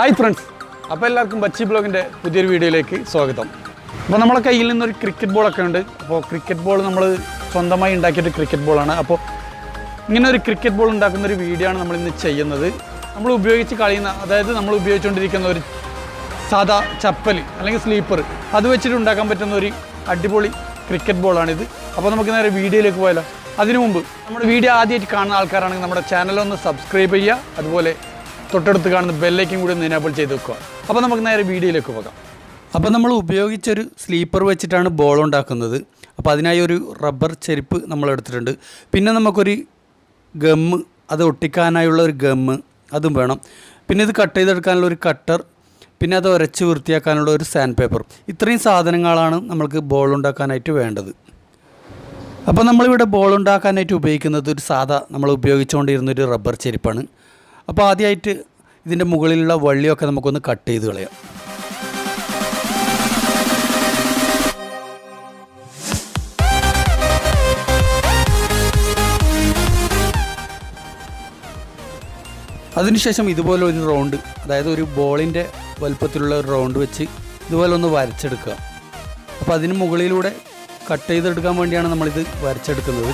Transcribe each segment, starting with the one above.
Hi friends, അപ്പോൾ എല്ലാവർക്കും ബച്ചി ബ്ലോഗിൻ്റെ പുതിയൊരു വീഡിയോയിലേക്ക് സ്വാഗതം. അപ്പോൾ നമ്മളെ കയ്യിൽ നിന്നൊരു ക്രിക്കറ്റ് ബോളൊക്കെ ഉണ്ട്. അപ്പോൾ ക്രിക്കറ്റ് ബോൾ നമ്മൾ സ്വന്തമായി ഉണ്ടാക്കിയൊരു ക്രിക്കറ്റ് ബോളാണ്. അപ്പോൾ ഇങ്ങനെ ഒരു ക്രിക്കറ്റ് ബോൾ ഉണ്ടാക്കുന്നൊരു വീഡിയോ ആണ് നമ്മളിന്ന് ചെയ്യുന്നത്. നമ്മൾ ഉപയോഗിച്ച് കളിയുന്ന, അതായത് നമ്മൾ ഉപയോഗിച്ചുകൊണ്ടിരിക്കുന്ന ഒരു സാധാ ചപ്പൽ അല്ലെങ്കിൽ സ്ലീപ്പർ, അത് വെച്ചിട്ട് ഉണ്ടാക്കാൻ പറ്റുന്ന ഒരു അടിപൊളി ക്രിക്കറ്റ് ബോളാണിത്. അപ്പോൾ നമുക്ക് നേരെ വീഡിയോയിലേക്ക് പോയാലോ. അതിനു മുമ്പ് നമ്മുടെ വീഡിയോ ആദ്യമായിട്ട് കാണുന്ന ആൾക്കാരാണെങ്കിൽ നമ്മുടെ ചാനലൊന്ന് സബ്സ്ക്രൈബ് ചെയ്യുക, അതുപോലെ തൊട്ടടുത്ത് കാണുന്ന ബെല്ലൈക്കും കൂടി ഒന്ന് എനേബിൾ ചെയ്ത് വെക്കുക. അപ്പോൾ നമുക്ക് നേരെ വീഡിയോയിലേക്ക് പോകാം. അപ്പോൾ നമ്മൾ ഉപയോഗിച്ചൊരു സ്ലീപ്പർ വെച്ചിട്ടാണ് ബോൾ ഉണ്ടാക്കുന്നത്. അപ്പോൾ അതിനായി ഒരു റബ്ബർ ചെരുപ്പ് നമ്മൾ എടുത്തിട്ടുണ്ട്. പിന്നെ നമുക്കൊരു ഗമ്മ്, അത് ഒട്ടിക്കാനായുള്ള ഒരു ഗമ്മ് അതും വേണം. പിന്നെ ഇത് കട്ട് ചെയ്തെടുക്കാനുള്ള ഒരു കട്ടർ, പിന്നെ അത് ഉരച്ച് വൃത്തിയാക്കാനുള്ള ഒരു സാൻഡ് പേപ്പർ. ഇത്രയും സാധനങ്ങളാണ് നമ്മൾക്ക് ബോൾ ഉണ്ടാക്കാനായിട്ട് വേണ്ടത്. അപ്പോൾ നമ്മളിവിടെ ബോൾ ഉണ്ടാക്കാനായിട്ട് ഉപയോഗിക്കുന്നത് ഒരു സാധാ നമ്മൾ ഉപയോഗിച്ചുകൊണ്ടിരുന്നൊരു റബ്ബർ ചെരുപ്പാണ്. അപ്പോൾ ആദ്യമായിട്ട് ഇതിൻ്റെ മുകളിലുള്ള വള്ളിയൊക്കെ നമുക്കൊന്ന് കട്ട് ചെയ്ത് കളയാം. അതിനുശേഷം ഇതുപോലെ ഒരു റൗണ്ട്, അതായത് ഒരു ബോളിൻ്റെ വലുപ്പത്തിലുള്ള ഒരു റൗണ്ട് വെച്ച് ഇതുപോലെ ഒന്ന് വരച്ചെടുക്കുക. അപ്പോൾ അതിന് മുകളിലൂടെ കട്ട് ചെയ്തെടുക്കാൻ വേണ്ടിയാണ് നമ്മളിത് വരച്ചെടുക്കുന്നത്.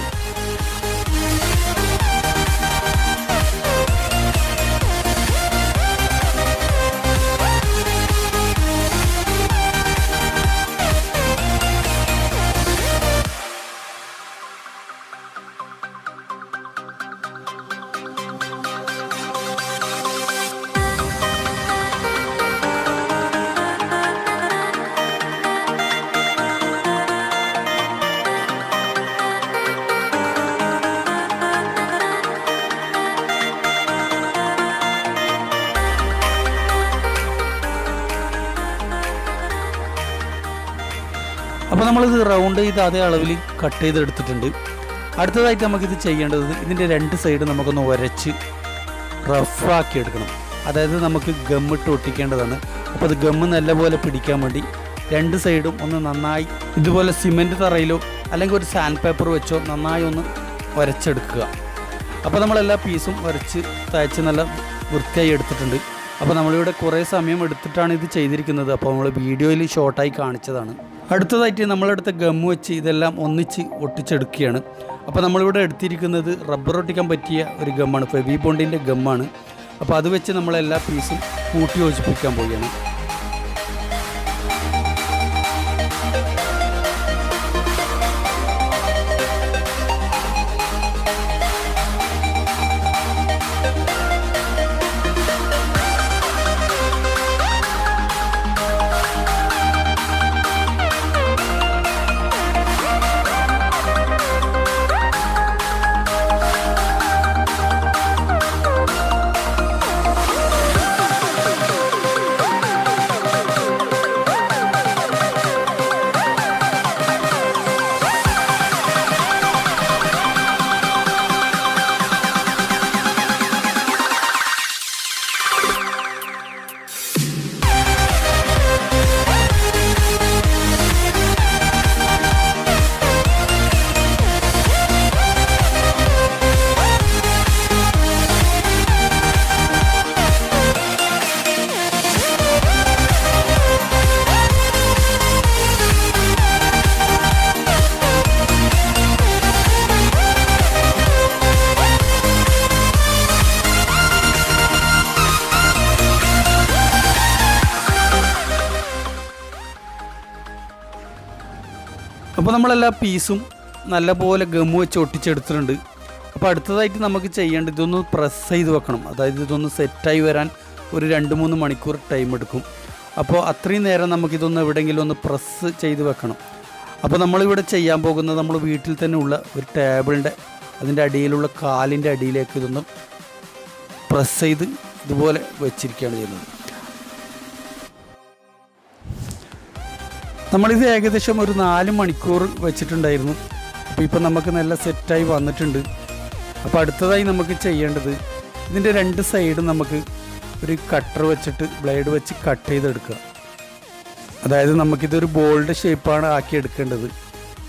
അപ്പോൾ നമ്മളിത് റൗണ്ട് ചെയ്ത് അതേ അളവിൽ കട്ട് ചെയ്തെടുത്തിട്ടുണ്ട്. അടുത്തതായിട്ട് നമുക്കിത് ചെയ്യേണ്ടത്, ഇതിൻ്റെ രണ്ട് സൈഡ് നമുക്കൊന്ന് ഉരച്ച് റഫാക്കി എടുക്കണം. അതായത് നമുക്ക് ഗമ്മിട്ട് ഒട്ടിക്കേണ്ടതാണ്. അപ്പോൾ അത് ഗമ്മ് നല്ലപോലെ പിടിക്കാൻ വേണ്ടി രണ്ട് സൈഡും ഒന്ന് നന്നായി ഇതുപോലെ സിമെൻറ്റ് തറയിലോ അല്ലെങ്കിൽ ഒരു സാൻഡ് പേപ്പർ വെച്ചോ നന്നായി ഒന്ന് ഉരച്ചെടുക്കുക. അപ്പോൾ നമ്മളെല്ലാ പീസും ഉരച്ച് തയ്ച്ച് നല്ല വൃത്തിയായി എടുത്തിട്ടുണ്ട്. അപ്പോൾ നമ്മളിവിടെ കുറേ സമയം എടുത്തിട്ടാണ് ഇത് ചെയ്തിരിക്കുന്നത്. അപ്പോൾ നമ്മൾ വീഡിയോയിൽ ഷോർട്ടായി കാണിച്ചതാണ്. അടുത്തതായിട്ട് നമ്മളെടുത്ത ഗമ്മ് വെച്ച് ഇതെല്ലാം ഒന്നിച്ച് ഒട്ടിച്ചെടുക്കുകയാണ്. അപ്പോൾ നമ്മളിവിടെ എടുത്തിരിക്കുന്നത് റബ്ബർ ഒട്ടിക്കാൻ പറ്റിയ ഒരു ഗമ്മാണ്, ഫെവി ബോണ്ടിൻ്റെ ഗമ്മാണ്. അപ്പോൾ അത് വെച്ച് നമ്മളെല്ലാ പീസും കൂട്ടി യോജിപ്പിക്കാൻ പോവുകയാണ്. അപ്പോൾ നമ്മളെല്ലാ പീസും നല്ലപോലെ ഗമ്മ് വെച്ച് ഒട്ടിച്ചെടുത്തിട്ടുണ്ട്. അപ്പോൾ അടുത്തതായിട്ട് നമുക്ക് ചെയ്യേണ്ടത് ഇതൊന്ന് പ്രസ് ചെയ്ത് വെക്കണം. അതായത് ഇതൊന്ന് സെറ്റായി വരാൻ ഒരു 2-3 മണിക്കൂർ ടൈം എടുക്കും. അപ്പോൾ അത്രയും നേരം നമുക്കിതൊന്ന് എവിടെയെങ്കിലും ഒന്ന് പ്രസ് ചെയ്ത് വെക്കണം. അപ്പോൾ നമ്മളിവിടെ ചെയ്യാൻ പോകുന്നത്, നമ്മൾ വീട്ടിൽ തന്നെ ഉള്ള ഒരു ടേബിളിൻ്റെ അതിൻ്റെ അടിയിലുള്ള കാലിൻ്റെ അടിയിലേക്ക് ഇതൊന്ന് പ്രസ് ചെയ്ത് ഇതുപോലെ വെച്ചിരിക്കുകയാണ് ചെയ്യുന്നത്. നമ്മളിത് ഏകദേശം ഒരു 4 മണിക്കൂർ വെച്ചിട്ടുണ്ടായിരുന്നു. അപ്പോൾ ഇപ്പം നമുക്ക് നല്ല സെറ്റായി വന്നിട്ടുണ്ട്. അപ്പോൾ അടുത്തതായി നമുക്ക് ചെയ്യേണ്ടത്, ഇതിൻ്റെ രണ്ട് സൈഡും നമുക്ക് ഒരു കട്ടർ വെച്ചിട്ട് ബ്ലേഡ് വെച്ച് കട്ട് ചെയ്തെടുക്കുക. അതായത് നമുക്കിതൊരു ബോളിൻ്റെ ഷേപ്പാണ് ആക്കി എടുക്കേണ്ടത്.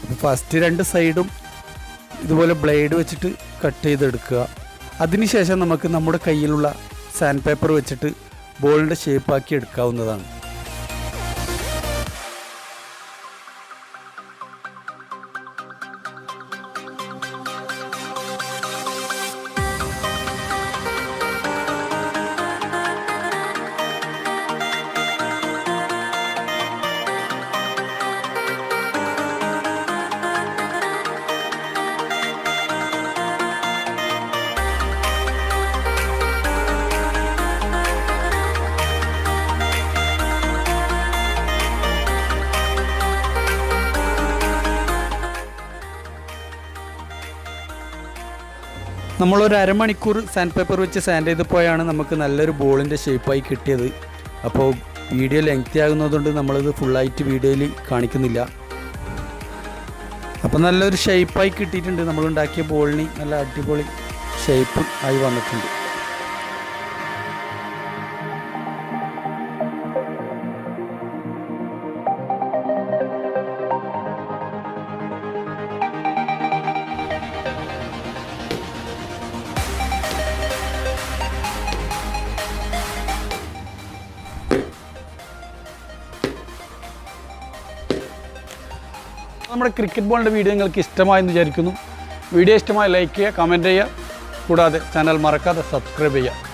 അപ്പോൾ ഫസ്റ്റ് രണ്ട് സൈഡും ഇതുപോലെ ബ്ലേഡ് വെച്ചിട്ട് കട്ട് ചെയ്തെടുക്കുക. അതിനുശേഷം നമുക്ക് നമ്മുടെ കയ്യിലുള്ള സാൻഡ് പേപ്പർ വെച്ചിട്ട് ബോളിൻ്റെ ഷേപ്പാക്കി എടുക്കാവുന്നതാണ്. നമ്മളൊരു അരമണിക്കൂർ സാൻഡ് പേപ്പർ വെച്ച് സാൻഡ് ചെയ്തപ്പോഴാണ് നമുക്ക് നല്ലൊരു ബോളിൻ്റെ ഷേപ്പായി കിട്ടിയത്. അപ്പോൾ വീഡിയോ ലെങ്തി ആകുന്നതുകൊണ്ട് നമ്മളിത് ഫുള്ളായിട്ട് വീഡിയോയിൽ കാണിക്കുന്നില്ല. അപ്പോൾ നല്ലൊരു ഷേപ്പായി കിട്ടിയിട്ടുണ്ട്. നമ്മളുണ്ടാക്കിയ ബോളിന് നല്ല അടിപൊളി ഷേപ്പ് ആയി വന്നിട്ടുണ്ട്. നമ്മുടെ ക്രിക്കറ്റ് ബോളിൻ്റെ വീഡിയോ നിങ്ങൾക്ക് ഇഷ്ടമായെന്ന് വിചാരിക്കുന്നു. വീഡിയോ ഇഷ്ടമായി ലൈക്ക് ചെയ്യുക, കമൻറ്റ് ചെയ്യുക, കൂടാതെ ചാനൽ മറക്കാതെ സബ്സ്ക്രൈബ് ചെയ്യുക.